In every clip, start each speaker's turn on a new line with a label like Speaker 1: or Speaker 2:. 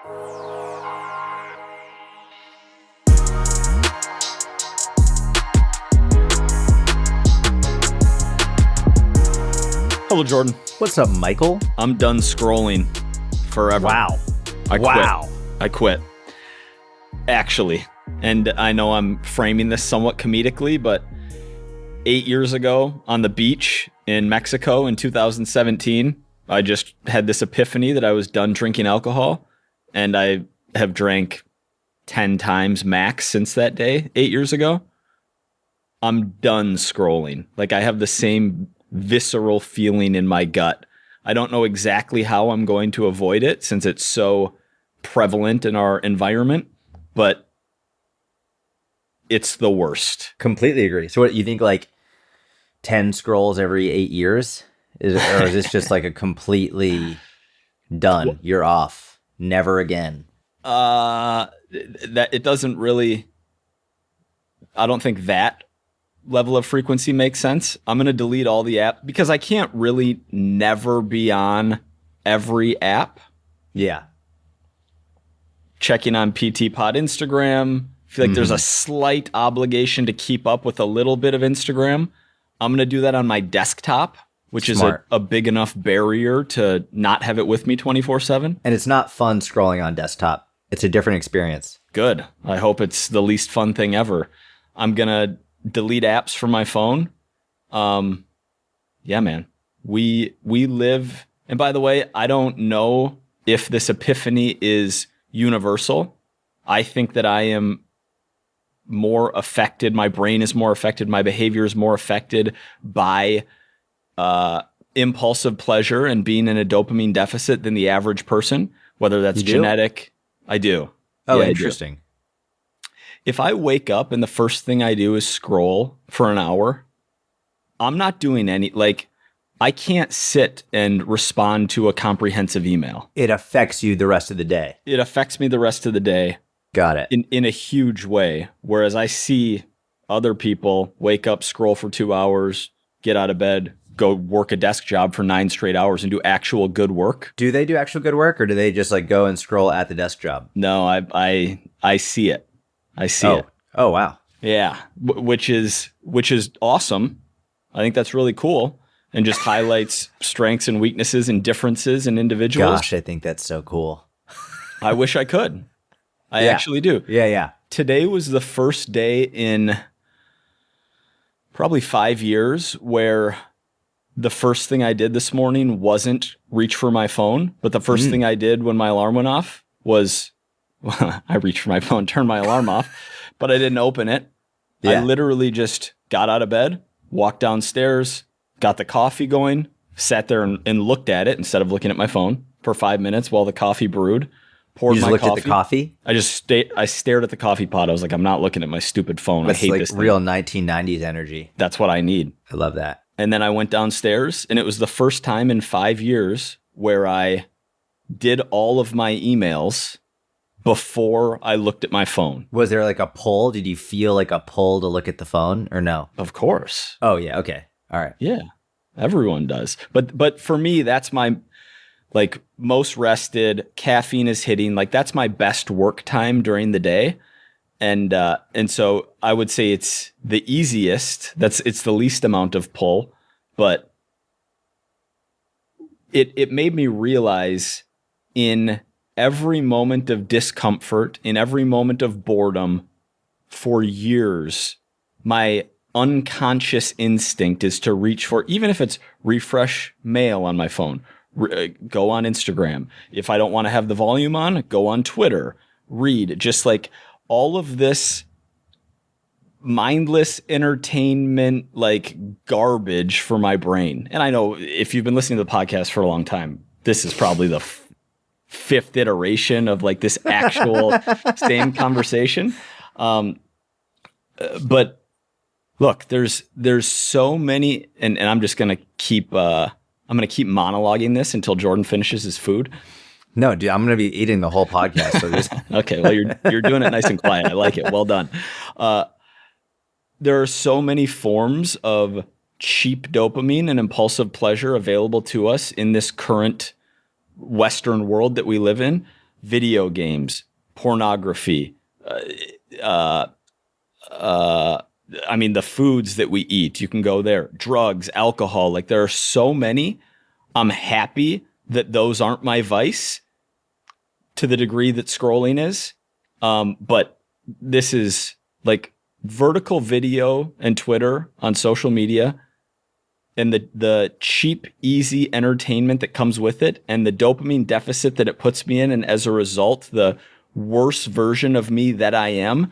Speaker 1: Hello, Jordan.
Speaker 2: What's up, Michael?
Speaker 1: I'm done scrolling forever.
Speaker 2: Wow.
Speaker 1: I quit. Actually. And I know I'm framing this somewhat comedically, but 8 years ago on the beach in Mexico in 2017, I just had this epiphany that I was done drinking alcohol, and I have drank 10 times max since that day, 8 years ago. I'm done scrolling. Like, I have the same visceral feeling in my gut. I don't know exactly how I'm going to avoid it since it's so prevalent in our environment, but it's the worst.
Speaker 2: Completely agree. So what, you think like 10 scrolls every 8 years? Or is this just like a completely done, you're off, never again?
Speaker 1: That it doesn't really, I don't think that level of frequency makes sense. I'm going to delete all the apps because I can't really never be on every app.
Speaker 2: Yeah.
Speaker 1: Checking on PT Pod Instagram. I feel like there's a slight obligation to keep up with a little bit of Instagram. I'm going to do that on my desktop, which
Speaker 2: Smart.
Speaker 1: is a big enough barrier to not have it with me 24/7.
Speaker 2: And it's not fun scrolling on desktop. It's a different experience.
Speaker 1: Good. I hope it's the least fun thing ever. I'm going to delete apps from my phone. Yeah, man. We live, and by the way, I don't know if this epiphany is universal. I think that I am more affected. My brain is more affected. My behavior is more affected by impulsive pleasure and being in a dopamine deficit than the average person, whether that's genetic. I do.
Speaker 2: Oh,
Speaker 1: Yeah,
Speaker 2: interesting.
Speaker 1: If I wake up and the first thing I do is scroll for an hour, I'm not doing I can't sit and respond to a comprehensive email.
Speaker 2: It affects you the rest of the day.
Speaker 1: It affects me the rest of the day.
Speaker 2: Got it.
Speaker 1: In a huge way. Whereas I see other people wake up, scroll for 2 hours, get out of bed, go work a desk job for 9 straight hours and do actual good work.
Speaker 2: Do they do actual good work, or do they just like go and scroll at the desk job?
Speaker 1: No, I see it. I see it.
Speaker 2: Oh, wow.
Speaker 1: Yeah, which is awesome. I think that's really cool and just highlights strengths and weaknesses and differences in individuals.
Speaker 2: Gosh, I think that's so cool.
Speaker 1: I wish I could. I actually do.
Speaker 2: Yeah.
Speaker 1: Today was the first day in probably 5 years where the first thing I did this morning wasn't reach for my phone, but the first thing I did when my alarm went off was I reached for my phone, turned my alarm off, but I didn't open it.
Speaker 2: Yeah.
Speaker 1: I literally just got out of bed, walked downstairs, got the coffee going, sat there and looked at it instead of looking at my phone for 5 minutes while the coffee brewed. Poured
Speaker 2: You just
Speaker 1: my
Speaker 2: looked
Speaker 1: coffee.
Speaker 2: at the coffee?
Speaker 1: I stared at the coffee pot. I was like, I'm not looking at my stupid phone.
Speaker 2: That's
Speaker 1: I hate
Speaker 2: like
Speaker 1: this thing.
Speaker 2: real 1990s energy.
Speaker 1: That's what I need.
Speaker 2: I love that.
Speaker 1: And then I went downstairs, and it was the first time in 5 years where I did all of my emails before I looked at my phone.
Speaker 2: Was there like a pull? Did you feel like a pull to look at the phone or no?
Speaker 1: Of course.
Speaker 2: Oh, yeah. Okay. All right.
Speaker 1: Yeah. Everyone does. But for me, that's my most rested, caffeine is hitting. Like, that's my best work time during the day. And so I would say it's the easiest. It's the least amount of pull, but it made me realize in every moment of discomfort, in every moment of boredom for years, my unconscious instinct is to reach for, even if it's refresh mail on my phone, go on Instagram. If I don't want to have the volume on, go on Twitter, read, just like all of this mindless entertainment, like garbage for my brain. And I know if you've been listening to the podcast for a long time, this is probably the fifth iteration of like this actual same conversation. But look, there's so many, and I'm just going to keep monologuing this until Jordan finishes his food.
Speaker 2: No, dude, I'm going to be eating the whole podcast. So just
Speaker 1: Okay, well, you're doing it nice and quiet. I like it. Well done. There are so many forms of cheap dopamine and impulsive pleasure available to us in this current Western world that we live in video games, pornography, I mean, the foods that we eat, you can go there, drugs, alcohol, like there are so many. I'm happy that those aren't my vice to the degree that scrolling is. But this is like vertical video and Twitter on social media and the cheap, easy entertainment that comes with it and the dopamine deficit that it puts me in. And as a result, the worse version of me that I am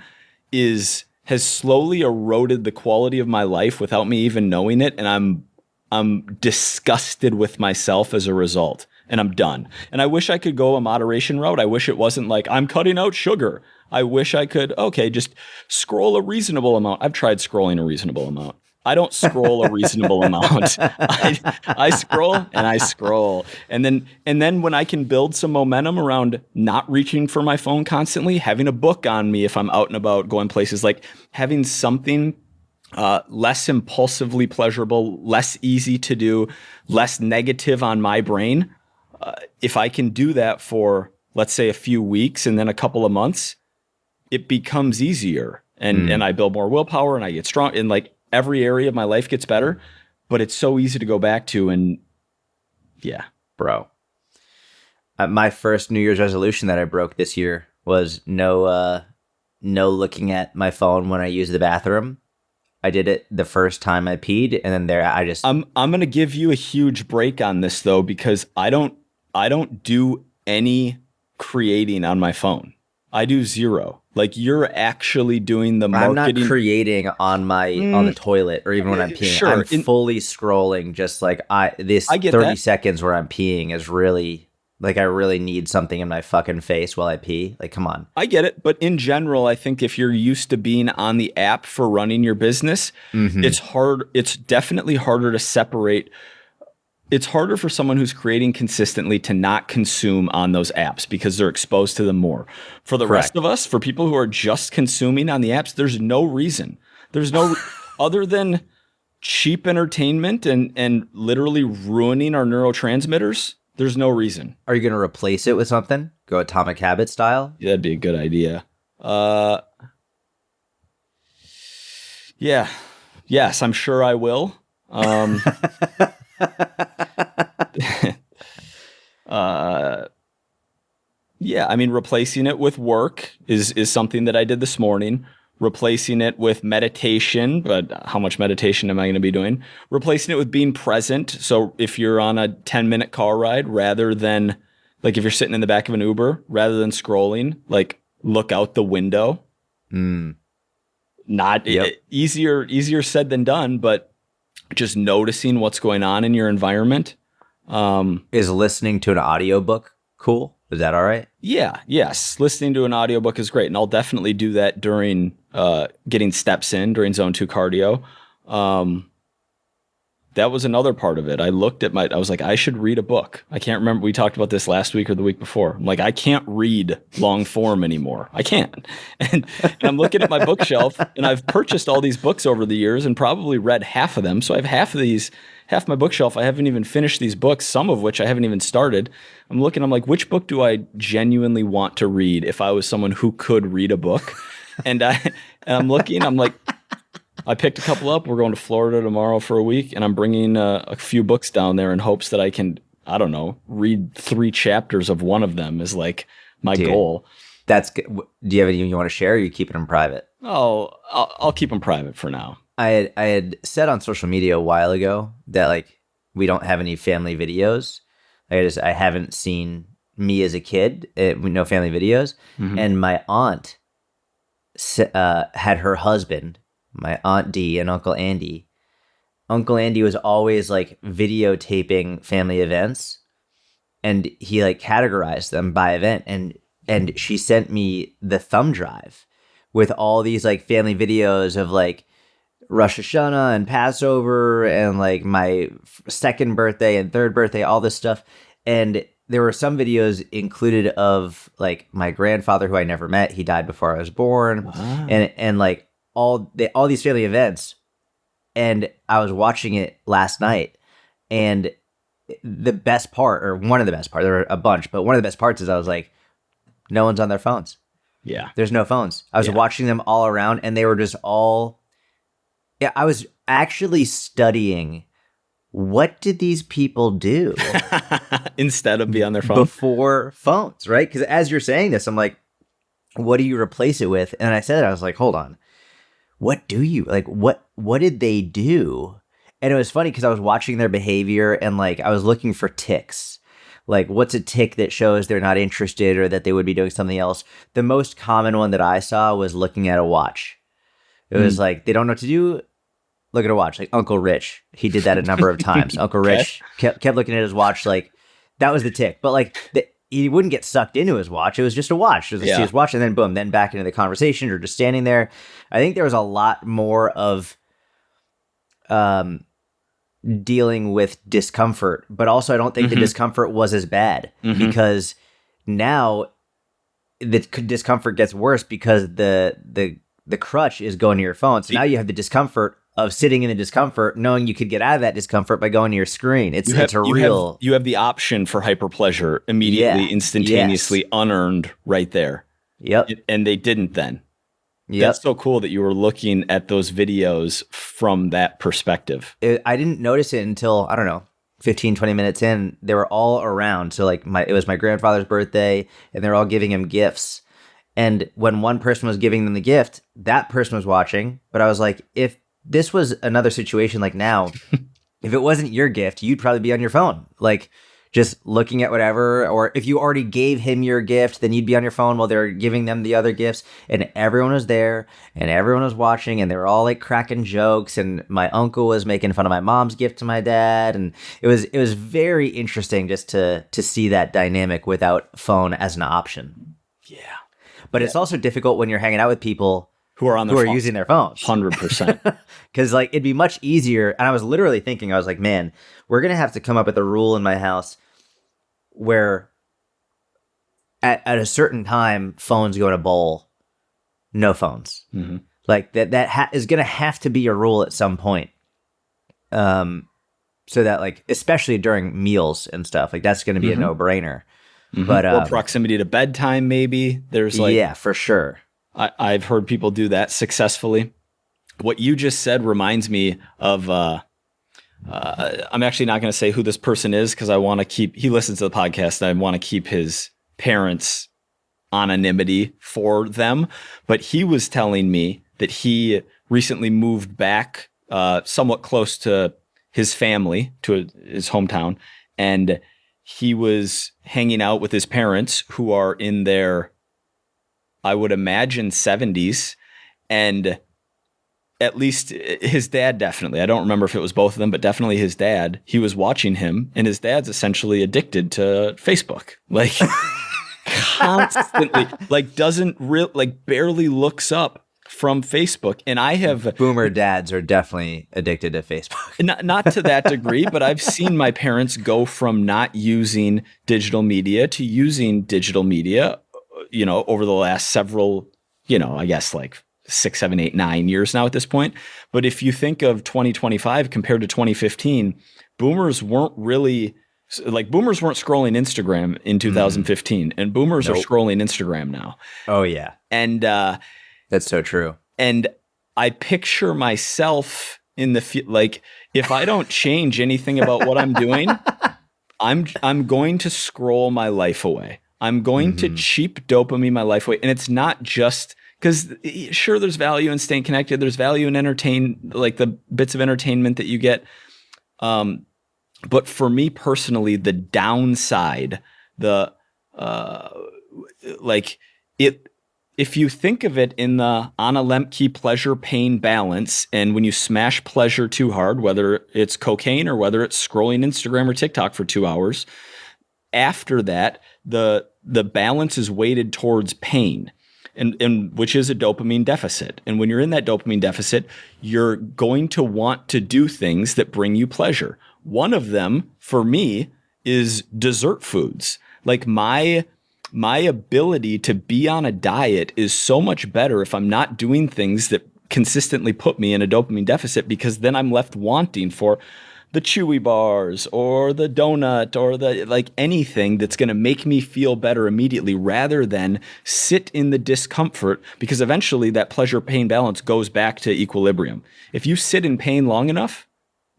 Speaker 1: has slowly eroded the quality of my life without me even knowing it. And I'm disgusted with myself as a result. And I'm done. And I wish I could go a moderation route. I wish it wasn't like I'm cutting out sugar. I wish I could, just scroll a reasonable amount. I've tried scrolling a reasonable amount. I don't scroll a reasonable amount. I scroll and I scroll. And then when I can build some momentum around not reaching for my phone constantly, having a book on me if I'm out and about going places, like having something less impulsively pleasurable, less easy to do, less negative on my brain. If I can do that for, let's say, a few weeks and then a couple of months, it becomes easier. And I build more willpower and I get strong. And like every area of my life gets better, but it's so easy to go back to. And yeah.
Speaker 2: Bro. My first New Year's resolution that I broke this year was no looking at my phone when I use the bathroom. I did it the first time I peed, and then I'm
Speaker 1: going to give you a huge break on this though, because I don't do any creating on my phone. I do zero. Like you're actually doing the marketing.
Speaker 2: I'm not creating on the toilet or even when I'm peeing.
Speaker 1: Sure.
Speaker 2: I'm fully scrolling. Just like I get 30 that. Seconds where I'm peeing is really like I really need something in my fucking face while I pee. Like, come on.
Speaker 1: I get it. But in general, I think if you're used to being on the app for running your business, it's hard. It's definitely harder to separate. It's harder for someone who's creating consistently to not consume on those apps because they're exposed to them more. For the rest of us, for people who are just consuming on the apps, there's no reason. There's no other than cheap entertainment and literally ruining our neurotransmitters. There's no reason.
Speaker 2: Are you going to replace it with something? Go Atomic Habit style?
Speaker 1: Yeah, that'd be a good idea. Yeah. Yes, I'm sure I will. Yeah, I mean, replacing it with work is something that I did this morning. Replacing it with meditation, but how much meditation am I going to be doing? Replacing it with being present. So if you're on a 10-minute car ride, rather than like if you're sitting in the back of an Uber, rather than scrolling, like look out the window. Easier said than done, but just noticing what's going on in your environment.
Speaker 2: Is listening to an audiobook cool? Is that all right?
Speaker 1: Yeah. Yes. Listening to an audiobook is great. And I'll definitely do that during getting steps in during zone 2 cardio. That was another part of it. I was like, I should read a book. I can't remember. We talked about this last week or the week before. I'm like, I can't read long form anymore. I can't. And I'm looking at my bookshelf and I've purchased all these books over the years and probably read half of them. So I have half my bookshelf. I haven't even finished these books, some of which I haven't even started. I'm like, which book do I genuinely want to read if I was someone who could read a book? And I'm looking, I'm like, I picked a couple up. We're going to Florida tomorrow for a week, and I'm bringing a few books down there in hopes that I can, I don't know, read 3 chapters of one of them is like my goal.
Speaker 2: That's good. Do you have anything you want to share, or are you keeping them private?
Speaker 1: Oh, I'll keep them private for now.
Speaker 2: I had said on social media a while ago that like we don't have any family videos. I haven't seen me as a kid. No family videos. And my aunt had her husband, my Aunt Dee and Uncle Andy. Uncle Andy was always like videotaping family events, and he like categorized them by event. And she sent me the thumb drive with all these like family videos of like Rosh Hashanah and Passover and like my second birthday and third birthday, all this stuff. And there were some videos included of like my grandfather who I never met. He died before I was born. And like all these family events. And I was watching it last night, and the best part, or one of the best parts, there were a bunch, but one of the best parts is I was like, No one's on their phones.
Speaker 1: Yeah.
Speaker 2: There's no phones. I was watching them all around, and they were just all. Yeah, I was actually studying. What did these people do
Speaker 1: instead of be on their phone
Speaker 2: before phones? Right? Because as you're saying this, I'm like, what do you replace it with? And I said it. I was like, hold on. What do you like? What did they do? And it was funny because I was watching their behavior, and like I was looking for ticks. Like, what's a tick that shows they're not interested or that they would be doing something else? The most common one that I saw was looking at a watch. It was like, they don't know what to do. Look at a watch. Like Uncle Rich. He did that a number of times. Uncle Rich kept looking at his watch. Like, that was the tick. But like, he wouldn't get sucked into his watch. It was just a watch. It was his watch. And then boom, then back into the conversation or just standing there. I think there was a lot more of dealing with discomfort, but also I don't think the discomfort was as bad because now the discomfort gets worse because the crutch is going to your phone. So now you have the discomfort of sitting in the discomfort, knowing you could get out of that discomfort by going to your screen. You have the option for hyperpleasure immediately, instantaneously, unearned right there. Yep. And they didn't then. Yep. That's so cool that you were looking at those videos from that perspective. I didn't notice it until, I don't know, 15, 20 minutes in. They were all around. So like it was my grandfather's birthday and they're all giving him gifts. And when one person was giving them the gift, that person was watching. But I was like, if this was another situation like now, if it wasn't your gift, you'd probably be on your phone. Like just looking at whatever, or if you already gave him your gift, then you'd be on your phone while they're giving them the other gifts. And everyone was there and everyone was watching and they were all like cracking jokes. And my uncle was making fun of my mom's gift to my dad. And it was very interesting just to see that dynamic without phone as an option. Yeah. But it's also difficult when you're hanging out with people who are using their phones. 100%. Because like it'd be much easier. And I was literally thinking, I was like, man, we're going to have to come up with a rule in my house where at a certain time, phones go in a bowl, no phones. Mm-hmm. Like that is going to have to be a rule at some point. So that like, especially during meals and stuff, like that's going to be a no-brainer. Mm-hmm. But or proximity to bedtime, maybe. There's like, yeah, for sure. I've heard people do that successfully. What you just said reminds me of. I'm actually not going to say who this person is because I want to keep. He listens to the podcast. And I want to keep his parents' anonymity for them. But he was telling me that he recently moved back, somewhat close to his family, to his hometown, and he was hanging out with his parents who are in their, I would imagine, 70s. And at least his dad, definitely. I don't remember if it was both of them, but definitely his dad. He was watching him, and his dad's essentially addicted to Facebook. Like, constantly. Like, barely looks up from Facebook. And I have... Boomer dads are definitely addicted to Facebook. Not to that degree, but I've seen my parents go from not using digital media to using digital media, over the last several, I guess like 6, 7, 8, 9 years now at this point. But if you think of 2025 compared to 2015, boomers weren't scrolling Instagram in 2015, and boomers are scrolling Instagram now. Oh yeah. And that's so true. And I picture myself in like, if I don't change anything about what I'm doing, I'm going to scroll my life away. I'm going to cheap dopamine my life away. And it's not just because sure, there's value in staying connected. There's value in like the bits of entertainment that you get. But for me personally, the downside, if you think of it in the Anna Lemke pleasure pain balance, and when you smash pleasure too hard, whether it's cocaine or whether it's scrolling Instagram or TikTok for 2 hours, after that, the balance is weighted towards pain. And which is a dopamine deficit. And when you're in that dopamine deficit, you're going to want to do things that bring you pleasure. One of them, for me, is dessert foods. Like my ability to be on a diet is so much better if I'm not doing things that consistently put me in a dopamine deficit, because then I'm left wanting for
Speaker 1: the Chewy bars or the donut or the like anything that's going to make me feel better immediately rather than sit in the discomfort, because eventually that pleasure pain balance goes back to equilibrium. If you sit in pain long enough,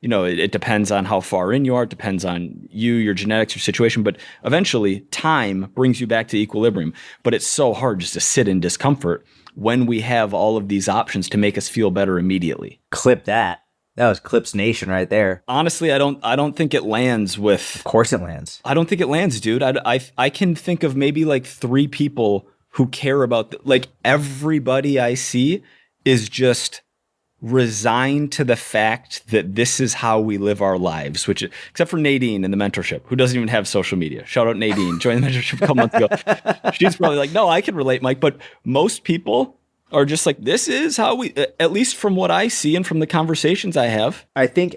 Speaker 1: you know, it depends on how far in you are, it depends on you, your genetics, your situation, but eventually time brings you back to equilibrium. But it's so hard just to sit in discomfort when we have all of these options to make us feel better immediately.
Speaker 2: Clip that. That was Clips Nation right there.
Speaker 1: Honestly, I don't think it lands with.
Speaker 2: Of course it lands.
Speaker 1: I don't think it lands, dude. I can think of maybe like 3 people who care about like everybody I see is just resigned to the fact that this is how we live our lives, which except for Nadine in the mentorship, who doesn't even have social media. Shout out Nadine, joined the mentorship a couple months ago. She's probably like, no, I can relate, Mike. But most people are just like, this is how we, at least from what I see and from the conversations I have.
Speaker 2: I think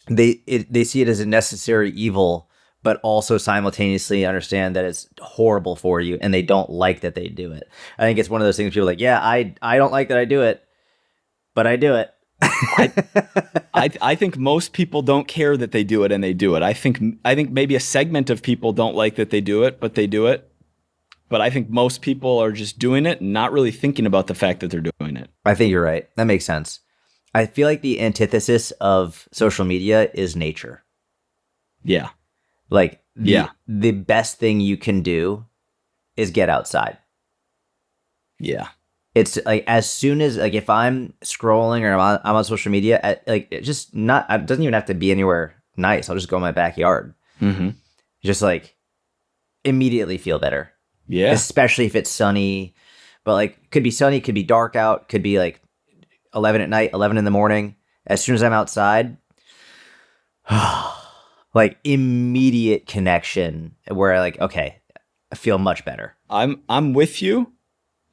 Speaker 2: they see it as a necessary evil, but also simultaneously understand that it's horrible for you, and they don't like that they do it. I think it's one of those things people are like, yeah, I don't like that I do it, but I do it.
Speaker 1: I think most people don't care that they do it, and they do it. I think maybe a segment of people don't like that they do it, but they do it. But I think most people are just doing it and not really thinking about the fact that they're doing it.
Speaker 2: I think you're right. That makes sense. I feel like the antithesis of social media is nature.
Speaker 1: Yeah.
Speaker 2: Like the best thing you can do is get outside.
Speaker 1: Yeah.
Speaker 2: It's like as soon as like if I'm scrolling or I'm on social media, like it just not it doesn't even have to be anywhere nice. I'll just go in my backyard.
Speaker 1: Mm-hmm.
Speaker 2: Just like immediately feel better.
Speaker 1: Yeah.
Speaker 2: Especially if it's sunny. But like could be sunny, could be dark out, could be like 11 at night, 11 in the morning. As soon as I'm outside, like immediate connection where I like, okay, I feel much better.
Speaker 1: I'm with you.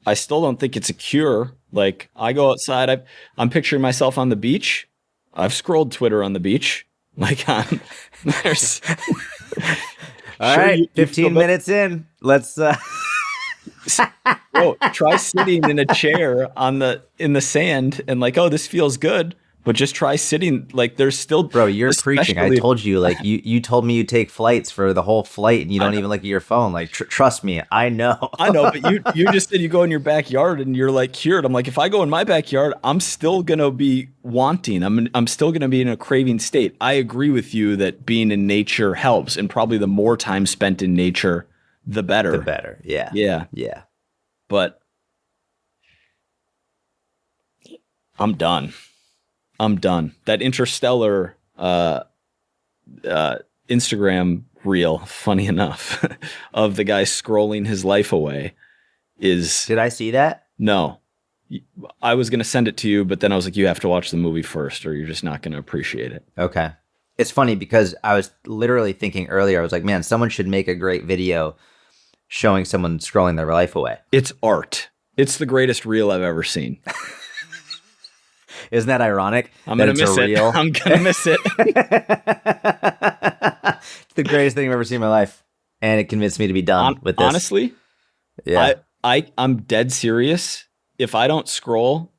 Speaker 1: I still don't think it's a cure. Like I go outside, I'm picturing myself on the beach. I've scrolled Twitter on the beach. Like there's
Speaker 2: all
Speaker 1: sure,
Speaker 2: right,
Speaker 1: you
Speaker 2: 15 minutes in. Let's
Speaker 1: try sitting in a chair in the sand and like, oh, this feels good. But just try sitting, like there's still...
Speaker 2: Bro, you're preaching. I told you, like, you told me you take flights for the whole flight and you don't even look at your phone. Like, trust me, I know.
Speaker 1: I know, but you just said you go in your backyard and you're like cured. I'm like, if I go in my backyard, I'm still going to be wanting. I'm still going to be in a craving state. I agree with you that being in nature helps, and probably the more time spent in nature, the better.
Speaker 2: The better, yeah.
Speaker 1: Yeah.
Speaker 2: Yeah.
Speaker 1: But I'm done. That Interstellar Instagram reel, funny enough, of the guy scrolling his life away is...
Speaker 2: Did I see that?
Speaker 1: No. I was going to send it to you, but then I was like, you have to watch the movie first or you're just not going to appreciate it.
Speaker 2: Okay. It's funny because I was literally thinking earlier, I was like, man, someone should make a great video showing someone scrolling their life away.
Speaker 1: It's art. It's the greatest reel I've ever seen.
Speaker 2: Isn't that ironic?
Speaker 1: I'm going to miss it. I'm going to miss it.
Speaker 2: It's the greatest thing I've ever seen in my life. And it convinced me to be done with this.
Speaker 1: Honestly,
Speaker 2: yeah.
Speaker 1: I'm dead serious. If I don't scroll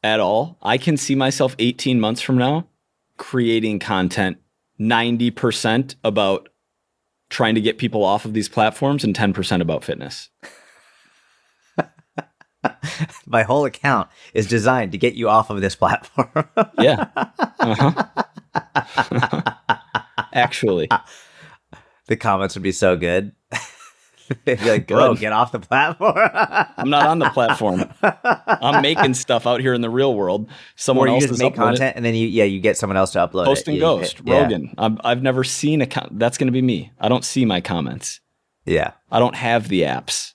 Speaker 1: at all, I can see myself 18 months from now creating content 90% about trying to get people off of these platforms and 10% about fitness.
Speaker 2: My whole account is designed to get you off of this platform.
Speaker 1: Yeah. Actually.
Speaker 2: The comments would be so good. They'd be like, bro, get off the platform.
Speaker 1: I'm not on the platform. I'm making stuff out here in the real world. Someone else
Speaker 2: just make content and then you get someone else to upload it.
Speaker 1: Post and Ghost, Rogan. I've never seen that's going to be me. I don't see my comments.
Speaker 2: Yeah.
Speaker 1: I don't have the apps.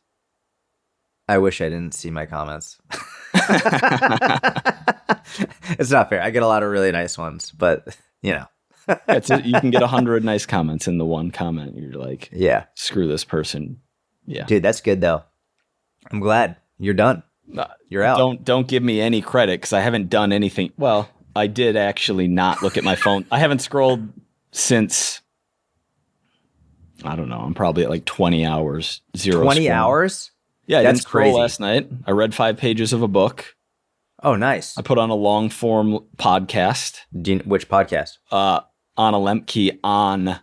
Speaker 2: I wish I didn't see my comments. It's not fair. I get a lot of really nice ones, but you know.
Speaker 1: You can get 100 nice comments in the one comment. You're like,
Speaker 2: yeah,
Speaker 1: screw this person. Yeah,
Speaker 2: dude, that's good though. I'm glad you're done. You're out.
Speaker 1: Don't give me any credit because I haven't done anything. Well, I did actually not look at my phone. I haven't scrolled since, I don't know. I'm probably at like 20 hours.
Speaker 2: 20 hours?
Speaker 1: Yeah, I
Speaker 2: that's
Speaker 1: didn't scroll
Speaker 2: crazy.
Speaker 1: Last night. I read 5 pages of a book.
Speaker 2: Oh, nice.
Speaker 1: I put on a long form podcast.
Speaker 2: Which podcast?
Speaker 1: On a Lemke on,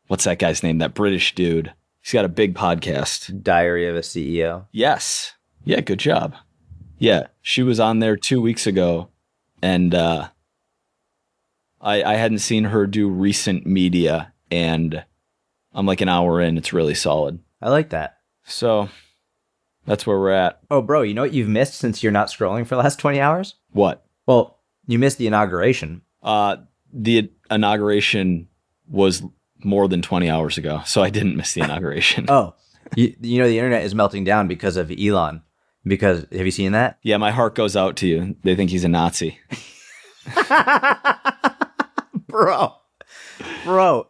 Speaker 1: what's that guy's name? That British dude. He's got a big podcast.
Speaker 2: Diary of a CEO.
Speaker 1: Yes. Yeah, good job. Yeah, she was on there 2 weeks ago, and I hadn't seen her do recent media, and I'm like an hour in. It's really solid.
Speaker 2: I like that.
Speaker 1: So that's where we're at.
Speaker 2: Oh, bro, you know what you've missed since you're not scrolling for the last 20 hours?
Speaker 1: What?
Speaker 2: Well, you missed the inauguration.
Speaker 1: The inauguration was more than 20 hours ago, so I didn't miss the inauguration.
Speaker 2: Oh, you know the internet is melting down because of Elon. Because have you seen that?
Speaker 1: Yeah, my heart goes out to you. They think he's a Nazi.
Speaker 2: Bro,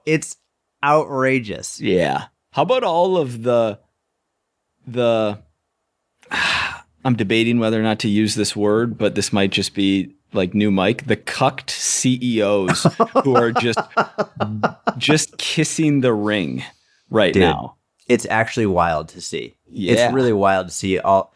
Speaker 2: it's outrageous.
Speaker 1: Yeah. How about all of the I'm debating whether or not to use this word, but this might just be like new mic, the cucked CEOs who are just kissing the ring right
Speaker 2: Dude,
Speaker 1: now.
Speaker 2: It's actually wild to see.
Speaker 1: Yeah.
Speaker 2: It's really wild to see all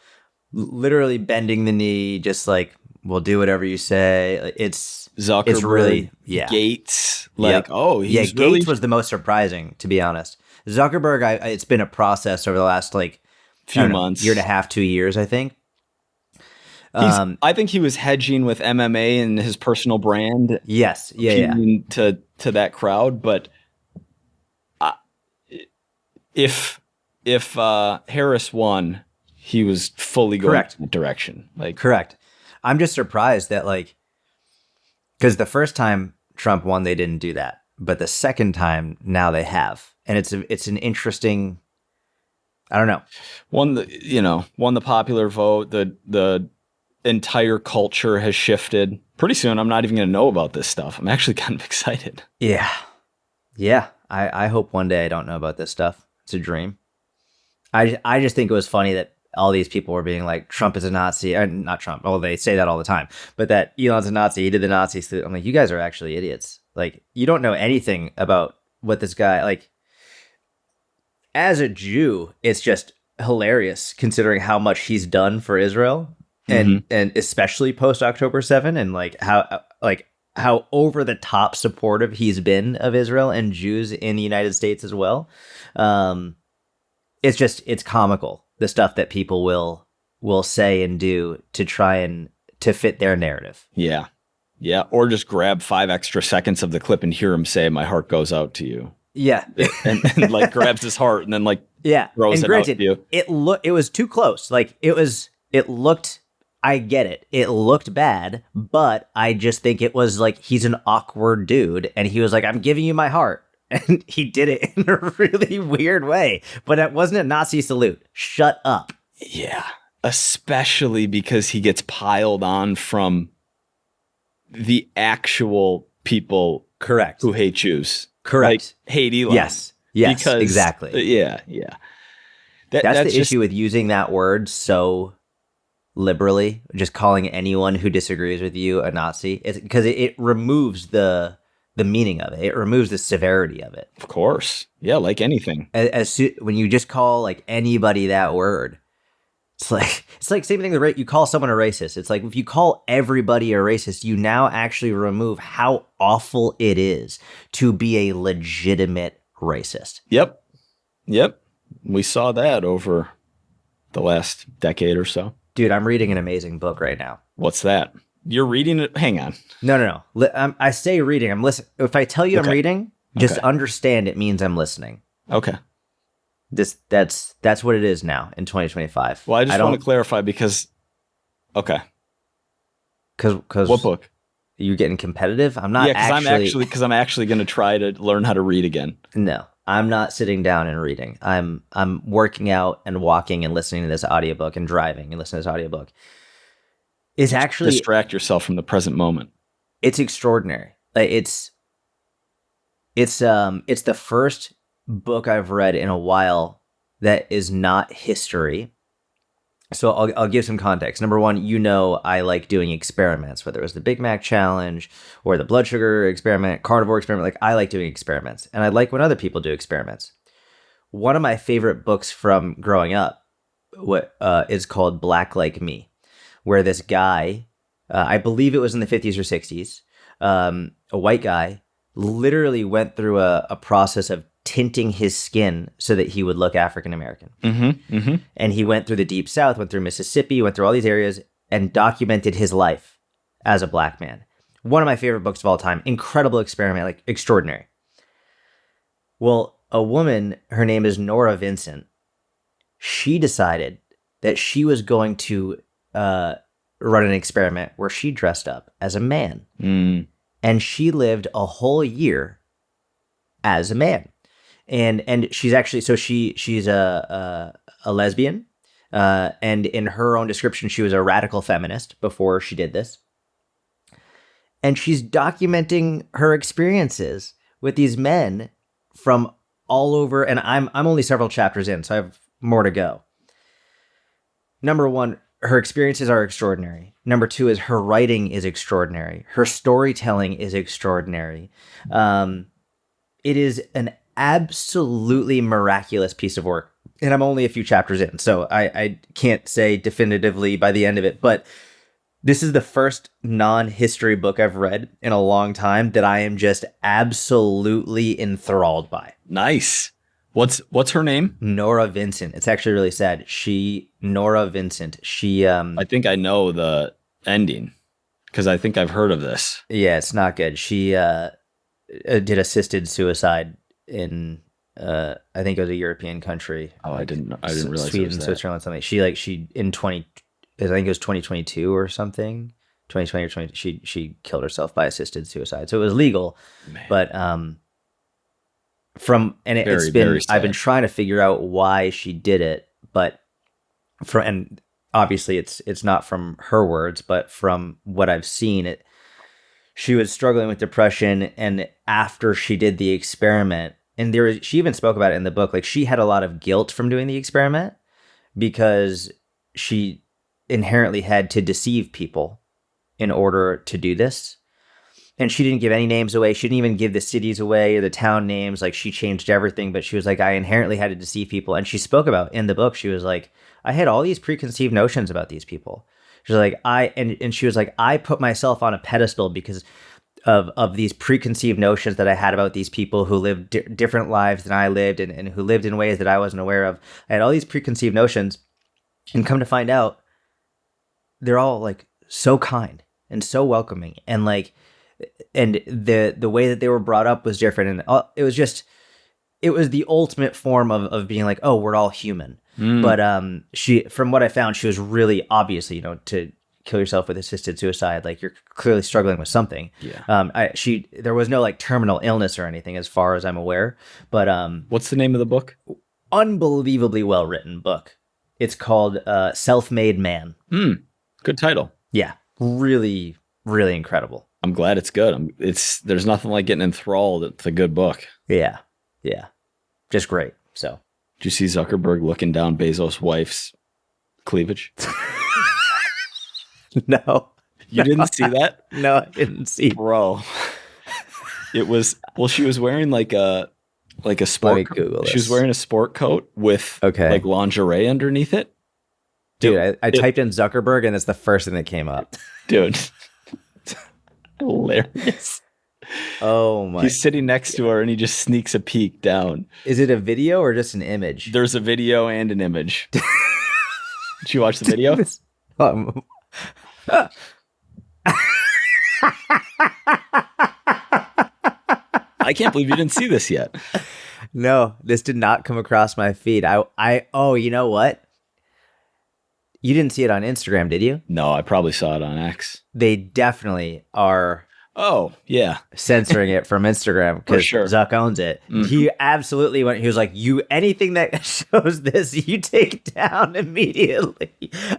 Speaker 2: literally bending the knee, just like, we'll do whatever you say. It's
Speaker 1: Zuckerberg,
Speaker 2: it's really, yeah.
Speaker 1: Gates, like,
Speaker 2: Gates
Speaker 1: really
Speaker 2: was the most surprising, to be honest. Zuckerberg, it's been a process over the last
Speaker 1: few months,
Speaker 2: year and a half, 2 years, I think.
Speaker 1: I think he was hedging with MMA and his personal brand.
Speaker 2: Yes, yeah.
Speaker 1: To that crowd, but if Harris won, he was fully going
Speaker 2: Correct.
Speaker 1: in that direction.
Speaker 2: Correct. I'm just surprised that because the first time Trump won, they didn't do that, but the second time now they have, and it's an interesting. I don't know.
Speaker 1: Won the popular vote. The entire culture has shifted. Pretty soon, I'm not even going to know about this stuff. I'm actually kind of excited.
Speaker 2: Yeah. I hope one day I don't know about this stuff. It's a dream. I just think it was funny that all these people were being like, Trump is a Nazi. Not Trump. Oh, they say that all the time. But that Elon's a Nazi. He did the Nazis. I'm like, you guys are actually idiots. Like, you don't know anything about what this guy, like, as a Jew, it's just hilarious considering how much he's done for Israel. And especially post October 7 and how over the top supportive he's been of Israel and Jews in the United States as well. It's comical, the stuff that people will say and do to try and to fit their narrative.
Speaker 1: Yeah. Or just grab 5 extra seconds of the clip and hear him say, "My heart goes out to you."
Speaker 2: Yeah.
Speaker 1: and grabs his heart and then throws
Speaker 2: and
Speaker 1: it
Speaker 2: granted,
Speaker 1: out to you.
Speaker 2: It was too close. It looked, I get it. It looked bad, but I just think it was he's an awkward dude. And he was like, "I'm giving you my heart." And he did it in a really weird way. But it wasn't a Nazi salute. Shut up.
Speaker 1: Yeah. Especially because he gets piled on from the actual people
Speaker 2: Correct.
Speaker 1: who hate Jews.
Speaker 2: Correct.
Speaker 1: Hate Elon.
Speaker 2: Yes,
Speaker 1: because,
Speaker 2: exactly.
Speaker 1: Yeah.
Speaker 2: That's the issue with using that word so liberally, just calling anyone who disagrees with you a Nazi. It's because it removes the meaning of it. It removes the severity of it.
Speaker 1: Of course. Yeah, like anything.
Speaker 2: When you just call anybody that word, it's like same thing with you call someone a racist. It's like if you call everybody a racist, you now actually remove how awful it is to be a legitimate racist.
Speaker 1: Yep. We saw that over the last decade or so.
Speaker 2: Dude, I'm reading an amazing book right now.
Speaker 1: What's that? You're reading it? Hang on.
Speaker 2: No. I say reading. I'm listening. If I tell you I'm reading, just understand it means I'm listening.
Speaker 1: Okay.
Speaker 2: That's what it is now in 2025.
Speaker 1: Well, I just want to clarify because, okay.
Speaker 2: Because
Speaker 1: what book?
Speaker 2: You getting competitive? I'm not.
Speaker 1: Yeah, because I'm actually going to try to learn how to read again.
Speaker 2: No, I'm not sitting down and reading. I'm working out and walking and listening to this audiobook and driving and listening to this audiobook. It's actually
Speaker 1: distract yourself from the present moment.
Speaker 2: It's extraordinary. It's the first book I've read in a while that is not history. So I'll give some context. Number one, I like doing experiments, whether it was the Big Mac challenge or the blood sugar experiment, carnivore experiment. I like doing experiments, and I like when other people do experiments. One of my favorite books from growing up is called Black Like Me, where this guy I believe it was in the 50s or 60s. A white guy literally went through a process of tinting his skin so that he would look African American. And he went through the Deep South, went through Mississippi, went through all these areas and documented his life as a black man. One of my favorite books of all time. Incredible experiment, like extraordinary. Well, a woman, her name is Nora Vincent. She decided that she was going to run an experiment where she dressed up as a man. And she lived a whole year as a man. And she's actually, so she's a lesbian. And in her own description, she was a radical feminist before she did this. And she's documenting her experiences with these men from all over. And I'm only several chapters in, so I have more to go. Number one, her experiences are extraordinary. Number two is her writing is extraordinary. Her storytelling is extraordinary. It is an absolutely miraculous piece of work. And I'm only a few chapters in, so I can't say definitively by the end of it, but this is the first non-history book I've read in a long time that I am just absolutely enthralled by.
Speaker 1: Nice. What's her name?
Speaker 2: Nora Vincent. It's actually really sad. Nora Vincent. She
Speaker 1: I think I know the ending because I think I've heard of this.
Speaker 2: Yeah, it's not good. She did assisted suicide in I think it was a European country.
Speaker 1: Oh, I didn't realize
Speaker 2: Sweden,
Speaker 1: it was that.
Speaker 2: Switzerland, something. She in 20 I think it was 2022 or something. 2020 or 20 she killed herself by assisted suicide. So it was legal. Man. But it's been I've been trying to figure out why she did it, but and obviously it's not from her words, but from what I've seen, she was struggling with depression, and after she did the experiment, and she even spoke about it in the book, like she had a lot of guilt from doing the experiment because she inherently had to deceive people in order to do this. And she didn't give any names away. She didn't even give the cities away or the town names. Like, she changed everything, but she was like, I inherently had to deceive people. And she spoke about in the book, she was like, I had all these preconceived notions about these people. She's like, and she was like, I put myself on a pedestal because of these preconceived notions that I had about these people who lived different lives than I lived and who lived in ways that I wasn't aware of. I had all these preconceived notions, and come to find out, they're all like so kind and so welcoming, and like, and the way that they were brought up was different, and it was the ultimate form of being like, oh, we're all human. But she, from what I found, she was really, obviously, to kill yourself with assisted suicide, like, you're clearly struggling with something. Yeah. There was no like terminal illness or anything as far as I'm aware, but
Speaker 1: what's the name of the book?
Speaker 2: Unbelievably well written book. It's called Self-Made Man.
Speaker 1: Good title.
Speaker 2: Yeah, really, really incredible.
Speaker 1: I'm glad it's good. There's nothing like getting enthralled. It's a good book.
Speaker 2: Yeah, just great. So,
Speaker 1: did you see Zuckerberg looking down Bezos' wife's cleavage?
Speaker 2: No,
Speaker 1: you didn't see that?
Speaker 2: No, I didn't see.
Speaker 1: Bro, it was she was wearing like a sport. She was wearing a sport coat with like lingerie underneath it.
Speaker 2: Dude, I typed in Zuckerberg and it's the first thing that came up.
Speaker 1: Dude, hilarious.
Speaker 2: Oh my!
Speaker 1: He's sitting next to her and he just sneaks a peek down.
Speaker 2: Is it a video or just an image?
Speaker 1: There's a video and an image. Did you watch the video? I can't believe you didn't see this yet.
Speaker 2: No, this did not come across my feed. Oh, you know what? You didn't see it on Instagram, did you?
Speaker 1: No, I probably saw it on X.
Speaker 2: They definitely are.
Speaker 1: Oh, yeah.
Speaker 2: Censoring it from Instagram because
Speaker 1: sure.
Speaker 2: Zuck owns it. Mm-hmm. He absolutely went, he was like, anything that shows this, you take down immediately.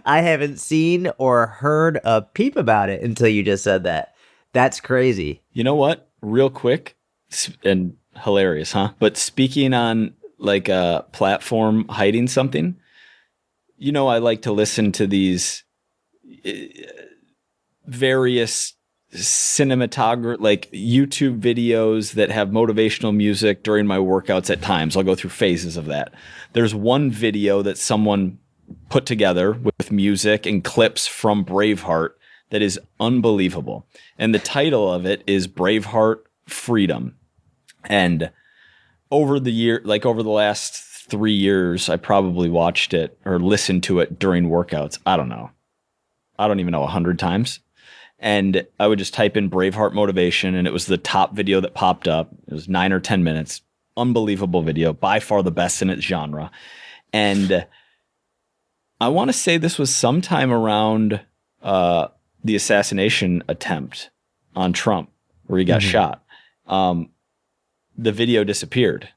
Speaker 2: I haven't seen or heard a peep about it until you just said that. That's crazy.
Speaker 1: You know what? Real quick and hilarious, huh? But speaking on like a platform hiding something, I like to listen to these various cinematography, like YouTube videos that have motivational music during my workouts at times. I'll go through phases of that. There's one video that someone put together with music and clips from Braveheart that is unbelievable. And the title of it is Braveheart Freedom. And over the last 3 years, I probably watched it or listened to it during workouts. I don't know. I don't even know, 100 times. And I would just type in Braveheart motivation, and it was the top video that popped up. It was 9 or 10 minutes. Unbelievable video, by far the best in its genre. And I want to say this was sometime around the assassination attempt on Trump, where he got shot. The video disappeared.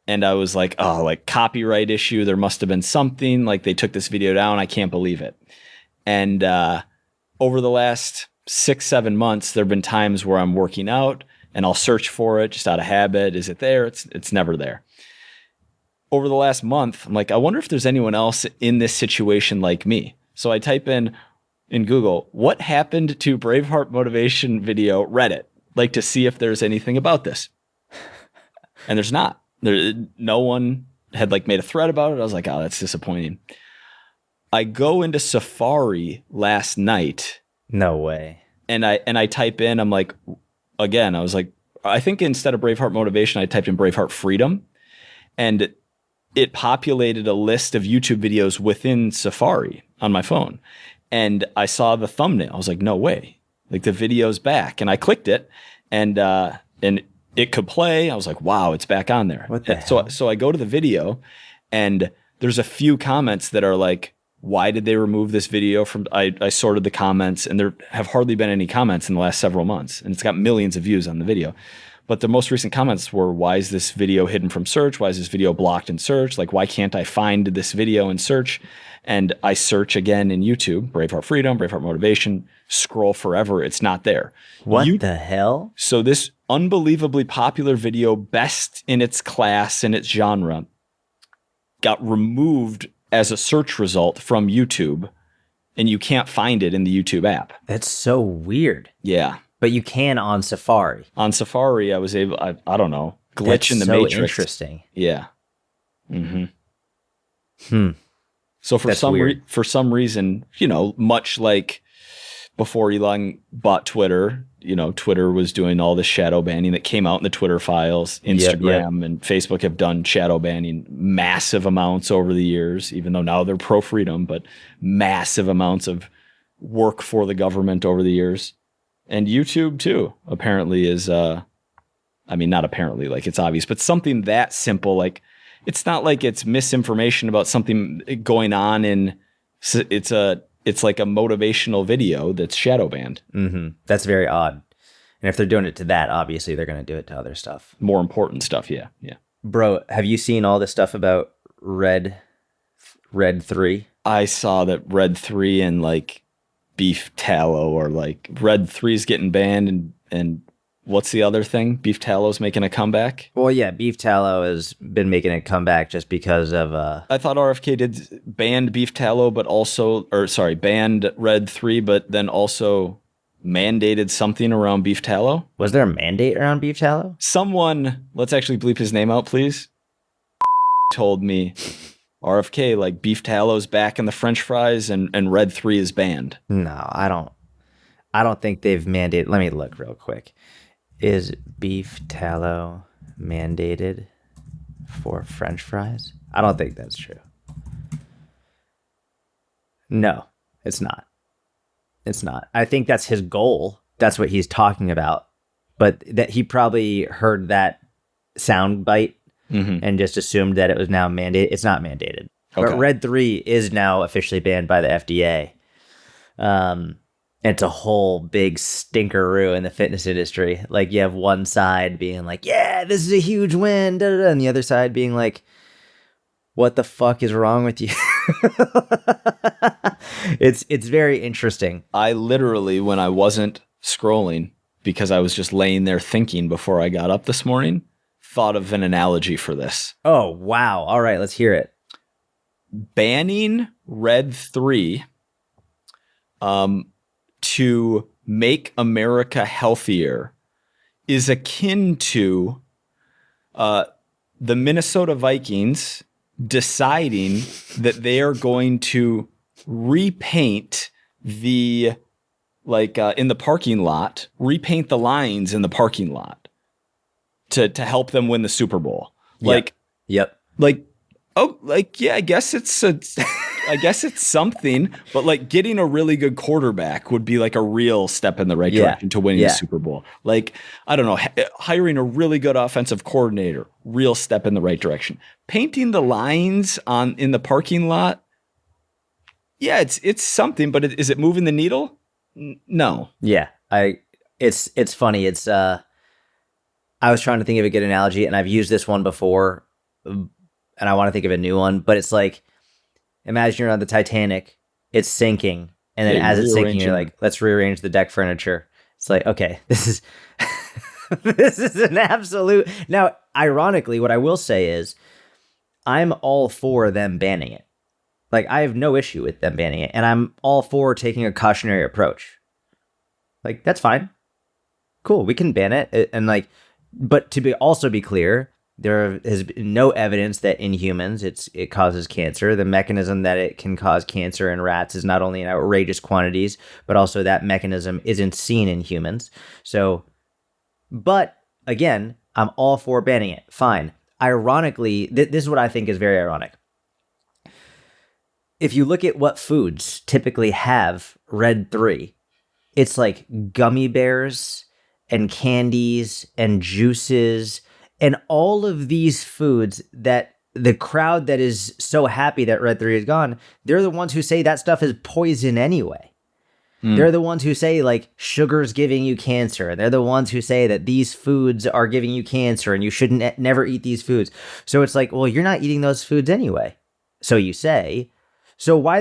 Speaker 1: And I was like, oh, like copyright issue. There must have been something. Like they took this video down. I can't believe it. And over the last 6-7 months, there have been times where I'm working out and I'll search for it just out of habit. Is it there? It's never there. Over the last month, I'm like, I wonder if there's anyone else in this situation like me. So I type in Google, what happened to Braveheart motivation video Reddit? Like to see if there's anything about this. And there's not. No one had like made a thread about it. I was like, oh, that's disappointing. I go into Safari last night.
Speaker 2: No way.
Speaker 1: And I type in, I'm like, again, I was like, I think instead of Braveheart motivation, I typed in Braveheart freedom. And it populated a list of YouTube videos within Safari on my phone. And I saw the thumbnail. I was like, no way. Like the video's back. And I clicked it and it could play. I was like, wow, it's back on there.
Speaker 2: What the hell?
Speaker 1: So I go to the video and there's a few comments that are like, why did they remove this video from, I sorted the comments and there have hardly been any comments in the last several months. And it's got millions of views on the video. But the most recent comments were, why is this video hidden from search? Why is this video blocked in search? Like, why can't I find this video in search? And I search again in YouTube, Braveheart Freedom, Braveheart Motivation, scroll forever. It's not there.
Speaker 2: What the hell?
Speaker 1: So this unbelievably popular video, best in its class, in its genre, got removed as a search result from YouTube, and you can't find it in the YouTube app.
Speaker 2: That's so weird.
Speaker 1: Yeah.
Speaker 2: But you can on Safari.
Speaker 1: On Safari, I was able, I don't know, glitch in the
Speaker 2: so
Speaker 1: matrix.
Speaker 2: Interesting.
Speaker 1: Yeah. So for some reason, you know, much like before Elon bought Twitter, you know, Twitter was doing all this shadow banning that came out in the Twitter files. Instagram and Facebook have done shadow banning massive amounts over the years, even though now they're pro freedom, but massive amounts of work for the government over the years. And YouTube too, apparently is, I mean, not apparently, like it's obvious, but something that simple, like it's not like it's misinformation about something going on it's like a motivational video that's shadow banned.
Speaker 2: That's very odd. And if they're doing it to that, obviously they're going to do it to other stuff.
Speaker 1: More important stuff. Yeah. Yeah.
Speaker 2: Bro, have you seen all this stuff about Red 3?
Speaker 1: I saw that Red 3 and like beef tallow, or like Red 3 is getting banned, and what's the other thing? Beef tallow's making a comeback?
Speaker 2: Well, yeah, beef tallow has been making a comeback just because of
Speaker 1: I thought RFK did banned beef tallow, but also, banned Red 3, but then also mandated something around beef tallow.
Speaker 2: Was there a mandate around beef tallow?
Speaker 1: Someone, let's actually bleep his name out, please, told me RFK, like beef tallow's back in the French fries and Red 3 is banned.
Speaker 2: No, I don't think they've mandated. Let me look real quick. Is beef tallow mandated for French fries? I don't think that's true. No, it's not. It's not. I think that's his goal. That's what he's talking about. But that he probably heard that sound bite and just assumed that it was now mandated. It's not mandated. Okay. But Red 3 is now officially banned by the FDA. It's a whole big stinkeroo in the fitness industry. Like you have one side being like, yeah, this is a huge win, da, da, da, and the other side being like, what the fuck is wrong with you? It's very interesting.
Speaker 1: I literally, when I wasn't scrolling, because I was just laying there thinking before I got up this morning, thought of an analogy for this.
Speaker 2: Oh, wow. All right, let's hear it.
Speaker 1: Banning Red 3 to make America healthier is akin to the Minnesota Vikings deciding that they are going to repaint the like in the parking lot, repaint the lines in the parking lot to help them win the Super Bowl. Like,
Speaker 2: Yep.
Speaker 1: like, oh, like, yeah, I guess it's something, but like getting a really good quarterback would be like a real step in the right direction to winning the Super Bowl. Like, I don't know, hiring a really good offensive coordinator, real step in the right direction. Painting the lines in the parking lot, yeah, it's something, but is it moving the needle? No.
Speaker 2: Yeah. It's funny. I was trying to think of a good analogy, and I've used this one before, and I want to think of a new one, but it's like, imagine you're on the Titanic, it's sinking, and then as it's sinking, you're like, let's rearrange the deck furniture. It's like, okay, this is this is an absolute. Now, ironically, what I will say is, I'm all for them banning it. Like, I have no issue with them banning it, and I'm all for taking a cautionary approach. Like, that's fine. Cool, we can ban it, and like, but to also be clear, there has been no evidence that in humans it causes cancer. The mechanism that it can cause cancer in rats is not only in outrageous quantities, but also that mechanism isn't seen in humans. So, but again, I'm all for banning it. Fine. Ironically, this is what I think is very ironic. If you look at what foods typically have Red 3, it's like gummy bears and candies and juices and all of these foods that the crowd that is so happy that Red 3 is gone, they're the ones who say that stuff is poison anyway. They're the ones who say, like, sugar's giving you cancer. They're the ones who say that these foods are giving you cancer and you shouldn't never eat these foods. So it's like, well, you're not eating those foods anyway. So you say. So why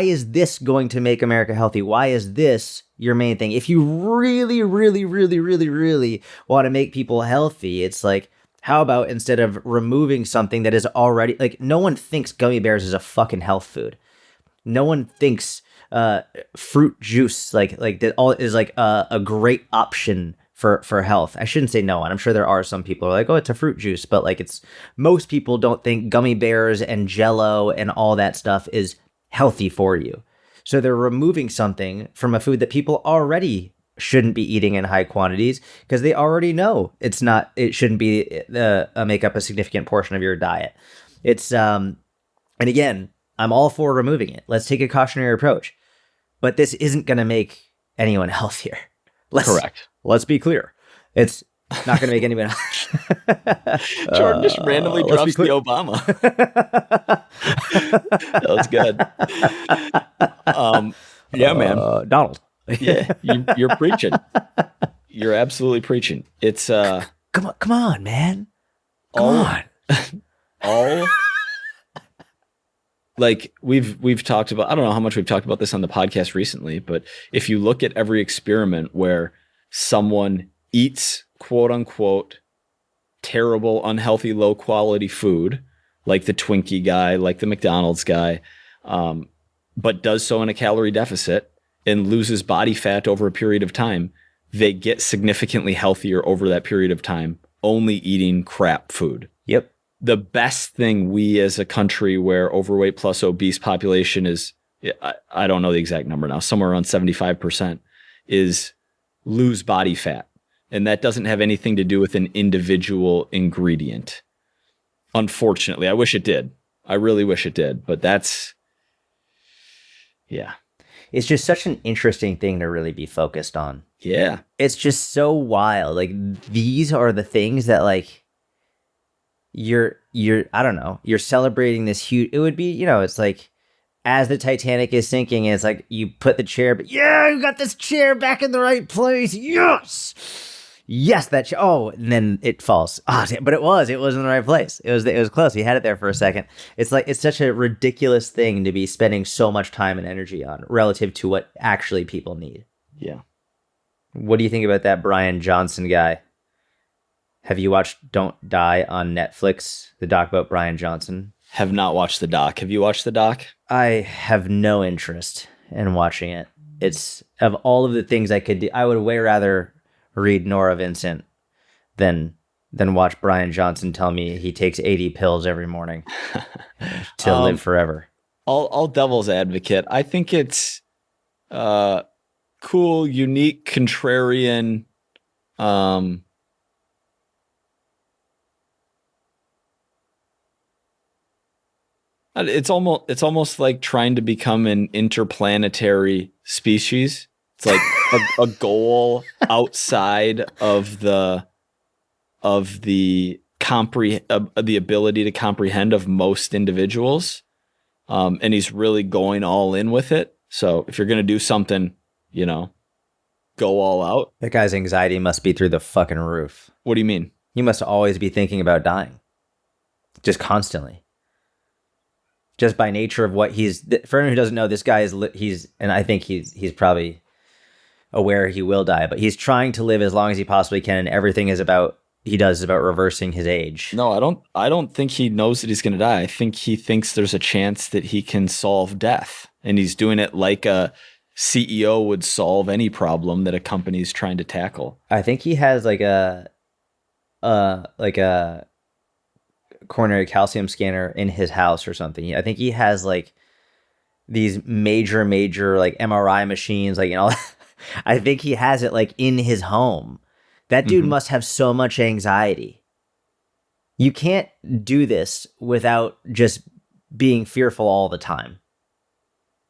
Speaker 2: is this going to make America healthy? Why is this your main thing? If you really, really, really, really, really want to make people healthy, it's like, how about instead of removing something that is already, like, no one thinks gummy bears is a fucking health food. No one thinks fruit juice like that all is like a great option for health. I shouldn't say no one. I'm sure there are some people who are like, oh, it's a fruit juice, but like, it's most people don't think gummy bears and Jello and all that stuff is healthy for you. So they're removing something from a food that people already shouldn't be eating in high quantities because they already know it shouldn't be make up a significant portion of your diet. It's and again, I'm all for removing it. Let's take a cautionary approach. But this isn't going to make anyone healthier.
Speaker 1: Correct.
Speaker 2: Let's be clear. It's not going to make anyone
Speaker 1: Jordan just randomly drops the Obama. That was good. Yeah, man.
Speaker 2: Donald.
Speaker 1: Yeah, you're preaching. You're absolutely preaching. It's
Speaker 2: come on, man. Come on.
Speaker 1: Like we've talked about, I don't know how much we've talked about this on the podcast recently, but if you look at every experiment where someone eats quote unquote terrible, unhealthy, low quality food, like the Twinkie guy, like the McDonald's guy, but does so in a calorie deficit and loses body fat over a period of time, they get significantly healthier over that period of time, only eating crap food.
Speaker 2: Yep.
Speaker 1: The best thing we as a country where overweight plus obese population is, I don't know the exact number now, somewhere around 75%, is lose body fat. And that doesn't have anything to do with an individual ingredient. Unfortunately, I wish it did. I really wish it did. But yeah.
Speaker 2: It's just such an interesting thing to really be focused on.
Speaker 1: Yeah.
Speaker 2: It's just so wild. Like, these are the things that, like, you're I don't know, you're celebrating this huge, it would be, it's like, as the Titanic is sinking, it's like, you put the chair, but yeah, you got this chair back in the right place. Yes, that chair. Oh, and then it falls. Oh, but it was in the right place. It was close. He had it there for a second. It's like, it's such a ridiculous thing to be spending so much time and energy on relative to what actually people need.
Speaker 1: Yeah.
Speaker 2: What do you think about that Bryan Johnson guy? Have you watched Don't Die on Netflix, the doc about Bryan Johnson?
Speaker 1: Have not watched the doc. Have you watched the doc?
Speaker 2: I have no interest in watching it. It's, of all of the things I could do, I would way rather read Nora Vincent than watch Bryan Johnson tell me he takes 80 pills every morning to live forever.
Speaker 1: All devil's advocate. I think it's cool, unique, contrarian. It's almost like trying to become an interplanetary species. It's like a goal outside of the the ability to comprehend of most individuals. And he's really going all in with it. So if you're going to do something, go all out.
Speaker 2: That guy's anxiety must be through the fucking roof.
Speaker 1: What do you mean?
Speaker 2: He must always be thinking about dying. Just constantly. Just by nature of what for anyone who doesn't know, this guy and I think he's probably aware he will die, but he's trying to live as long as he possibly can, and everything is about reversing his age.
Speaker 1: No, I don't think he knows that he's going to die. I think he thinks there's a chance that he can solve death, and he's doing it like a CEO would solve any problem that a company is trying to tackle.
Speaker 2: I think he has like a coronary calcium scanner in his house or something. I think he has like these major like MRI machines, like, I think he has it like in his home. That dude must have so much anxiety. You can't do this without just being fearful all the time.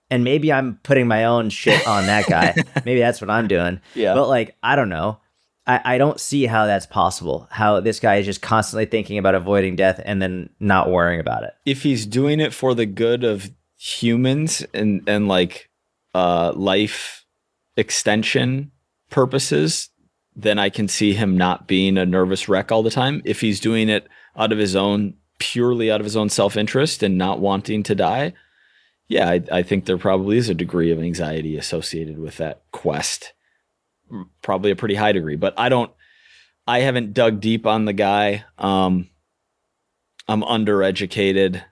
Speaker 2: And maybe I'm putting my own shit on that guy. Maybe that's what I'm doing.
Speaker 1: Yeah.
Speaker 2: But like, I don't know. I don't see how that's possible. How this guy is just constantly thinking about avoiding death and then not worrying about it.
Speaker 1: If he's doing it for the good of humans and like life extension purposes, then I can see him not being a nervous wreck all the time. If he's doing it purely out of his own self-interest and not wanting to die, yeah, I think there probably is a degree of anxiety associated with that quest. Probably a pretty high degree, but I haven't dug deep on the guy. I'm undereducated.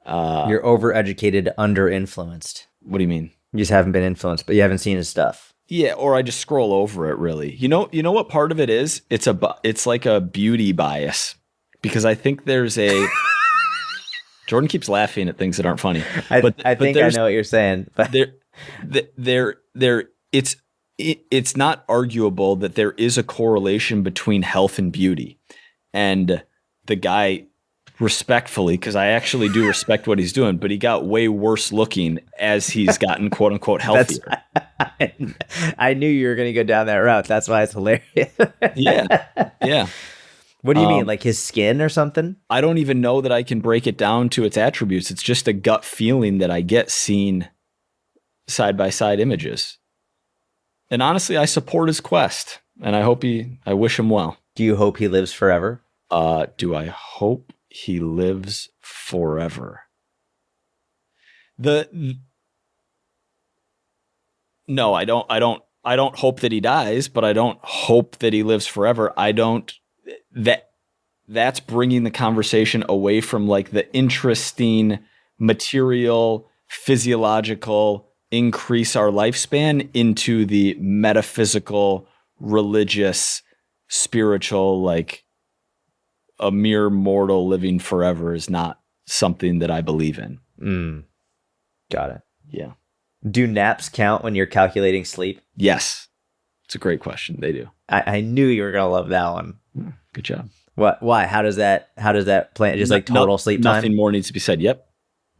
Speaker 2: You're overeducated, under-influenced.
Speaker 1: What do you mean?
Speaker 2: You just haven't been influenced, but you haven't seen his stuff.
Speaker 1: Yeah, or I just scroll over it really. You know what part of it is? It's like a beauty bias, because I think there's a Jordan keeps laughing at things that aren't funny.
Speaker 2: I think I know what you're saying. But
Speaker 1: it's not arguable that there is a correlation between health and beauty. And the guy, respectfully, because I actually do respect what he's doing, but he got way worse looking as he's gotten quote unquote healthier.
Speaker 2: I knew you were going to go down that route. That's why it's hilarious.
Speaker 1: Yeah.
Speaker 2: What do you mean? Like his skin or something?
Speaker 1: I don't even know that I can break it down to its attributes. It's just a gut feeling that I get seeing side by side images. And honestly, I support his quest, and I wish him well.
Speaker 2: Do you hope he lives forever?
Speaker 1: Do I hope he lives forever? No, I don't hope that he dies, but I don't hope that he lives forever. That's bringing the conversation away from like the interesting material, physiological, increase our lifespan into the metaphysical, religious, spiritual, like a mere mortal living forever is not something that I believe in.
Speaker 2: Got it.
Speaker 1: Yeah.
Speaker 2: Do naps count when you're calculating sleep?
Speaker 1: Yes. It's a great question. They do.
Speaker 2: I knew you were going to love that one.
Speaker 1: Good job.
Speaker 2: What? Why? How does that plan? Just like total sleep time?
Speaker 1: Nothing more needs to be said. Yep.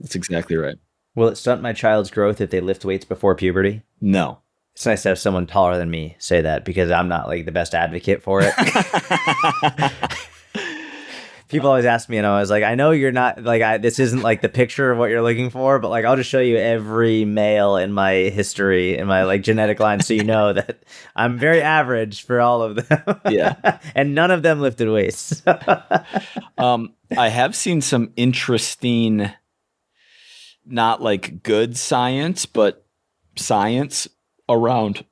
Speaker 1: That's exactly right.
Speaker 2: Will it stunt my child's growth if they lift weights before puberty?
Speaker 1: No.
Speaker 2: It's nice to have someone taller than me say that, because I'm not like the best advocate for it. People always ask me, and I was like, I know you're not like, this isn't like the picture of what you're looking for, but like, I'll just show you every male in my history, in my like genetic line, so you know that I'm very average for all of them.
Speaker 1: Yeah.
Speaker 2: And none of them lifted weights.
Speaker 1: I have seen some interesting, not like good science, but science around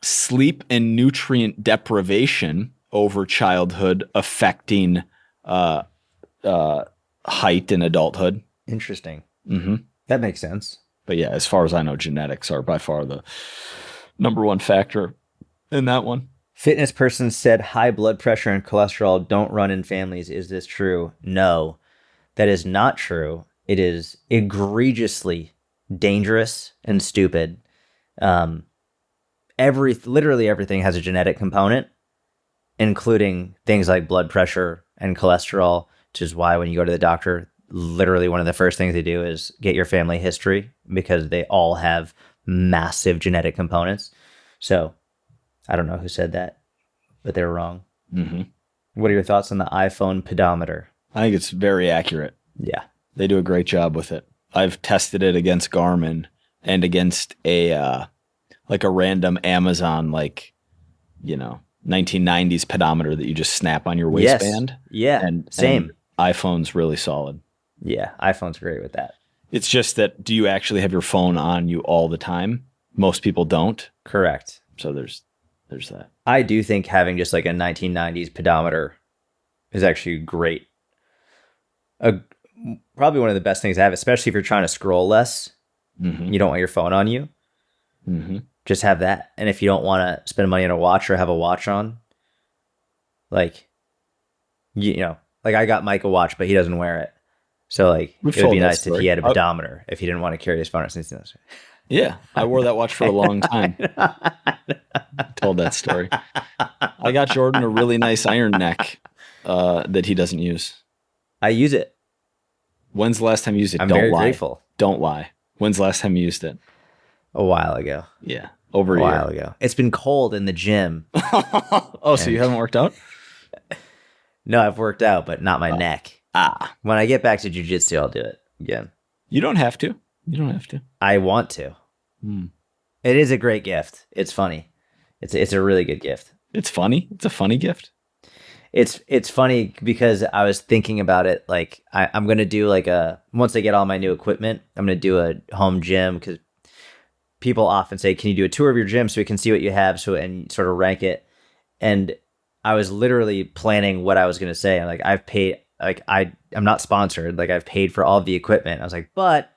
Speaker 1: sleep and nutrient deprivation over childhood affecting height in adulthood.
Speaker 2: Interesting.
Speaker 1: Mm-hmm.
Speaker 2: That makes sense.
Speaker 1: But yeah, as far as I know, genetics are by far the number one factor in that one.
Speaker 2: Fitness person said high blood pressure and cholesterol don't run in families. Is this true? No, that is not true. It is egregiously dangerous and stupid. literally everything has a genetic component, including things like blood pressure and cholesterol, which is why when you go to the doctor, literally one of the first things they do is get your family history because they all have massive genetic components. So I don't know who said that, but they're wrong.
Speaker 1: Mm-hmm.
Speaker 2: What are your thoughts on the iPhone pedometer?
Speaker 1: I think it's very accurate.
Speaker 2: Yeah.
Speaker 1: They do a great job with it. I've tested it against Garmin and against a random Amazon, 1990s pedometer that you just snap on your waistband.
Speaker 2: Yes. Yeah. Same.
Speaker 1: And iPhone's really solid.
Speaker 2: Yeah. iPhone's great with that.
Speaker 1: It's just that, do you actually have your phone on you all the time? Most people don't.
Speaker 2: Correct.
Speaker 1: So there's that.
Speaker 2: I do think having just like a 1990s pedometer is actually great. Probably one of the best things to have, especially if you're trying to scroll less.
Speaker 1: Mm-hmm.
Speaker 2: You don't want your phone on you.
Speaker 1: Mm-hmm.
Speaker 2: Just have that. And if you don't want to spend money on a watch or have a watch on, I got Mike a watch, but he doesn't wear it. So it would be nice if he had a pedometer if he didn't want to carry his phone.
Speaker 1: Yeah, I wore that watch for a long time. Told that story. I got Jordan a really nice iron neck that he doesn't use.
Speaker 2: I use it.
Speaker 1: When's the last time you used it?
Speaker 2: I'm
Speaker 1: Don't
Speaker 2: very
Speaker 1: lie.
Speaker 2: grateful.
Speaker 1: Don't lie. When's the last time you used it?
Speaker 2: A while ago.
Speaker 1: Yeah, over a
Speaker 2: while
Speaker 1: year.
Speaker 2: ago. It's been cold in the gym.
Speaker 1: So you haven't worked out?
Speaker 2: No, I've worked out, but not my neck.
Speaker 1: When
Speaker 2: I get back to jiu-jitsu, I'll do it again.
Speaker 1: You don't have to.
Speaker 2: I want to. It is a great gift. It's funny. It's a really good gift.
Speaker 1: It's funny. It's a funny gift.
Speaker 2: It's funny because I was thinking about it. I'm going to do once I get all my new equipment, I'm going to do a home gym because people often say, can you do a tour of your gym so we can see what you have and sort of rank it? And I was literally planning what I was going to say. I'm I've paid, I'm not sponsored. I've paid for all the equipment. I was but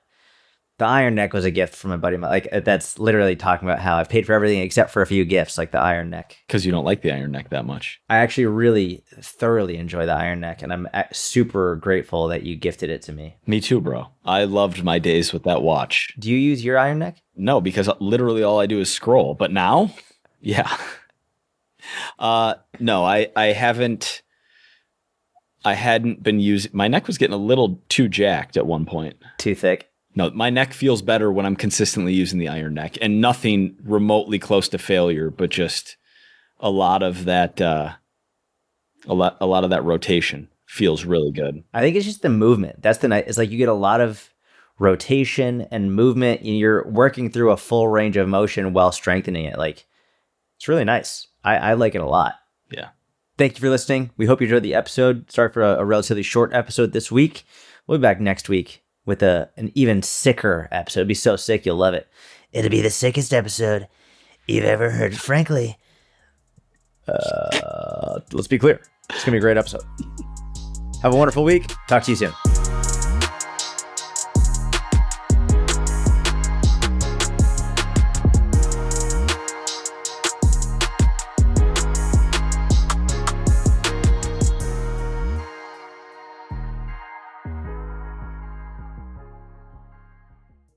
Speaker 2: the iron neck was a gift from a buddy of mine. That's literally talking about how I've paid for everything except for a few gifts, like the iron neck.
Speaker 1: Because you don't like the iron neck that much.
Speaker 2: I actually really thoroughly enjoy the iron neck, and I'm super grateful that you gifted it to me.
Speaker 1: Me too, bro. I loved my days with that watch.
Speaker 2: Do you use your iron neck?
Speaker 1: No, because literally all I do is scroll. But now, yeah. No, I haven't. I hadn't been using. My neck was getting a little too jacked at one point.
Speaker 2: Too thick?
Speaker 1: No, my neck feels better when I'm consistently using the iron neck, and nothing remotely close to failure, but just a lot of that, a lot of that rotation feels really good.
Speaker 2: I think it's just the movement. That's the night. It's you get a lot of rotation and movement, and you're working through a full range of motion while strengthening it. It's really nice. I like it a lot.
Speaker 1: Yeah.
Speaker 2: Thank you for listening. We hope you enjoyed the episode. Sorry for a relatively short episode this week. We'll be back next week with an even sicker episode. It'll be so sick, you'll love it. It'll be the sickest episode you've ever heard. Frankly, let's be clear. It's going to be a great episode. Have a wonderful week. Talk to you soon.